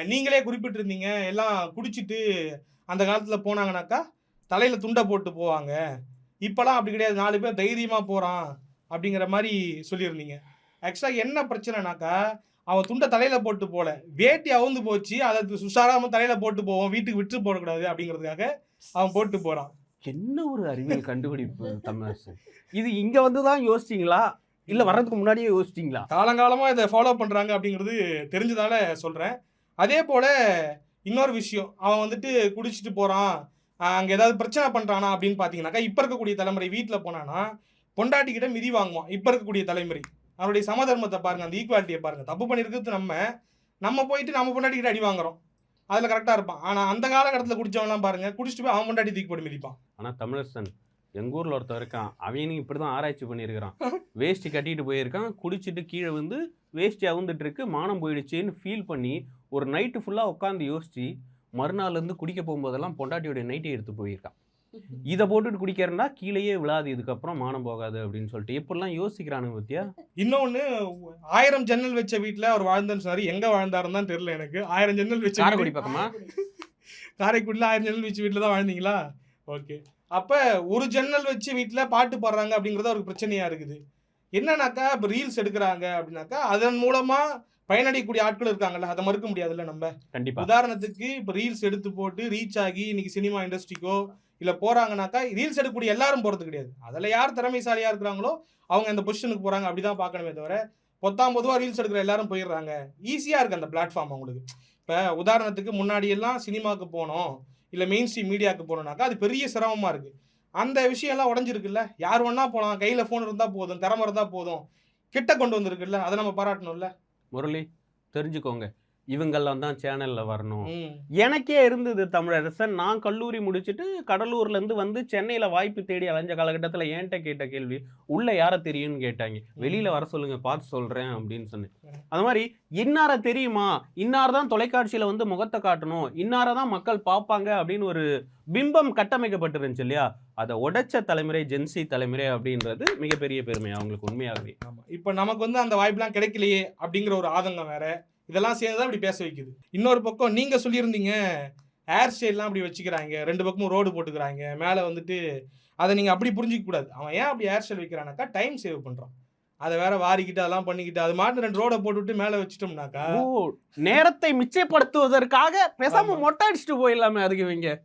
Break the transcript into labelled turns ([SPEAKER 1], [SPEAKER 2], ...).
[SPEAKER 1] நீங்களே குறிப்பிட்டிருந்தீங்க, எல்லாம் குடிச்சிட்டு அந்த காலத்துல போனாங்கனாக்கா, தலையில துண்ட போட்டு போவாங்க. இப்பலாம் அப்படி கிடையாது. 4 பேர் தைரியமா போறான், அப்படிங்கிற மாரி சொல்லியிருந்தீங்க. ஆக்சுவலா என்ன பிரச்சனைனாக்கா, அவன் துண்ட தலையில போட்டு போல. வேட்டி அவுந்து போச்சு. அத உஷாராம தலையில போட்டு போவோம். வீட்டுக்கு விட்டு போடக்கூடாது அப்படிங்கிறதுக்காக அவன் போட்டு போறான்.
[SPEAKER 2] என்ன ஒரு அறிவியல் கண்டுபிடிப்பு தமிழரசு. இது இங்க வந்து தான் யோசிச்சீங்களா? இல்ல வர்றதுக்கு முன்னாடியே யோசிச்சீங்களா?
[SPEAKER 1] காலங்காலமா இத ஃபாலோ பண்றாங்க அப்படிங்கிறது தெரிஞ்சதால சொல்றேன். அதே போல இன்னொரு விஷயம். அவன் வந்துட்டு குடிச்சிட்டு போறான். அங்க ஏதாவது பிரச்சனை பண்றானா அப்படின்னு பார்த்தீங்கன்னாக்கா, இப்ப இருக்கக்கூடிய தலைமுறை வீட்ல போனான்னா, பொண்டாட்டிகிட்ட மிதி வாங்குவான். இப்ப இருக்கக்கூடிய தலைமுறை. அவருடைய சமதர்மத்த பாருங்க. அந்த ஈக்குவாலிட்டிய பாருங்க. தப்பு பண்ணியிருக்கிறது நம்ம. நம்ம போயிட்டு நம்ம பொண்டாட்டிகிட்ட அடி வாங்குறோம். அதுல கரெக்ட்டா இருப்பான். ஆனா அந்த காலகட்டத்துல குடிச்சவன்லாம் பாருங்க, குடிச்சிட்டு போய் அவன் பொண்டாட்டிய தூக்கி போட்டு மிதிப்பான்.
[SPEAKER 2] ஆனா தமிழரசன் எங்க ஊர்ல ஒருத்தன் இருக்கான். அவனும் இப்படிதான் ஆராய்ச்சி பண்ணியிருக்கிறான். வேஷ்டி கட்டிட்டு போயிருக்கான். குடிச்சிட்டு கீழ வந்து வேஷ்டி அவுந்துட்டு இருக்கு. மானம் போயிடுச்சேன்னு ஃபீல் பண்ணி ஒரு நைட்டு ஃபுல்லா உட்காந்து யோசிச்சு மறுநாள்ல இருந்து குடிக்க போகும்போதெல்லாம் பொண்டாட்டியோட நைட்டை எடுத்து போயிருக்கான். இத போட்டுட்டு குடிக்கிறேன்னா கீழேயே விழாது, இதுக்கப்புறம் மானம் போகாது அப்படின்னு சொல்லிட்டு எப்படிலாம் யோசிக்கிறானுங்க பத்தியா?
[SPEAKER 1] இன்னொன்னு 1000 ஜன்னல் வச்ச வீட்ல அவர் வாழ்ந்தேன்னு சொன்னாரு. எங்க வாழ்ந்தாருன்னு தான் தெரியல எனக்கு. 1000 ஜன்னல் வச்ச
[SPEAKER 2] காரைக்குடி
[SPEAKER 1] வீடு
[SPEAKER 2] பக்கமா?
[SPEAKER 1] காரைக்குடில 1000 ஜன்னல் வச்ச வீட்ல தான் வாழ்ந்தீங்களா? ஓகே. அப்ப ஒரு ஜன்னல் வச்சு வீட்ல பாட்டு பாடுறாங்க அப்படிங்கிறது அவருக்கு பிரச்சனையா இருக்குது. என்னன்னாக்கா, இப்ப ரீல்ஸ் எடுக்குறாங்க அப்படின்னாக்கா, அதன் மூலமா பயனடையக்கூடிய ஆட்கள் இருக்காங்கல்ல. அத மறுக்க முடியாதுல்ல நம்ப.
[SPEAKER 2] கண்டிப்பா.
[SPEAKER 1] உதாரணத்துக்கு இப்ப ரீல்ஸ் எடுத்து போட்டு ரீச் ஆகி இன்னைக்கு சினிமா இண்டஸ்ட்ரிக்கோ இல்ல போறாங்கனாக்கா, ரீல்ஸ் எடுக்கக்கூடிய எல்லாரும் போறது கிடையாது. அதுல யார் திறமைசாலியா இருக்கிறாங்களோ, அவங்க அந்த பொசிஷனுக்கு போறாங்க. அப்படிதான் பார்க்கணுமே தவிர, பொத்தாம் பொதுவா ரீல்ஸ் எடுக்கிற எல்லாரும் போயிடுறாங்க. ஈஸியா இருக்கு அந்த பிளாட்ஃபார்ம் அவங்களுக்கு. இப்ப உதாரணத்துக்கு முன்னாடி எல்லாம் சினிமாக்கு போனோம், இல்ல மெயின் ஸ்ட்ரீம் மீடியாக்கு போனோம்னாக்கா, அது பெரிய சிரமமா இருக்கு. அந்த விஷயம்லாம் உடைஞ்சிருக்குல்ல. யார் வேணா போலாம். கையில ஃபோன் இருந்தா போதும், திறமை இருந்தா போதும். கிட்ட கொண்டு வந்திருக்குல்ல. அத நம்ம பாராட்டணும்ல.
[SPEAKER 2] முரளி தெரிஞ்சுக்கோங்க. இவங்கெல்லாம் தான் சேனல்ல வரணும்.
[SPEAKER 1] ம்.
[SPEAKER 2] எனக்கே இருந்தது தமிழரசன். நான் கல்லூரி முடிச்சுட்டு கடலூர்ல இருந்து வந்து சென்னையில வாய்ப்பு தேடி அலைஞ்ச காலகட்டத்துல என்ட்ட கேட்ட கேள்வி, "உள்ள யார தெரியும்னு?" கேட்டாங்க. "வெளியில வர சொல்லுங்க, பார்த்து சொல்றேன்" அப்படின்னு சொன்னேன். அது மாரி இன்னார தெரியுமா? இன்னார் தான் தொலைக்காட்சியில வந்து முகத்த காட்டணும். இன்னார தான் மக்கள் பார்ப்பாங்க அப்படின்னு ஒரு பிம்பம் கட்டமைக்கப்பட்டிருந்துச்சு இல்லையா? அத உடைச்ச தலைமுறை ஜென்சி தலைமுறை அப்படின்றது மிகப்பெரிய பெருமை அவங்களுக்கு உண்மையாகவே.
[SPEAKER 1] ஆமா. இப்ப நமக்கு வந்து அந்த வாய்ப்புலாம் கிடைக்கலையே அப்படிங்கிற ஒரு ஆதங்கம் வேற. இதெல்லாம் சேர்ந்து தான் இப்படி பேச வைக்குது. இன்னொரு பக்கம் நீங்க சொல்லியிருந்தீங்க, ஹேர் ஸ்டைல்லாம் அப்படி வச்சுக்கிறாங்க. 2 பக்கமும் ரோடு போட்டுக்கிறாங்க. மேல வந்துட்டு அத நீங்க அப்படி புரிஞ்சுக்க கூடாது. அவன் ஏன் அப்படி ஹேர் ஸ்டைல் வைக்கிறானாக்கா, டைம் சேவ் பண்றான். அத வேற வாரிக்கிட்டு அதெல்லாம் பண்ணிக்கிட்டு, அது மாட்டுன 2 ரோட போட்டுவிட்டு மேல வச்சுட்டோம்னாக்கா
[SPEAKER 2] ஓ! நேரத்தை மிச்சப்படுத்துவதற்காக பேசாம
[SPEAKER 1] ஆமா.
[SPEAKER 2] மொட்டை அடிச்சுட்டு போயிடலாமே அதுக்கு இவங்க.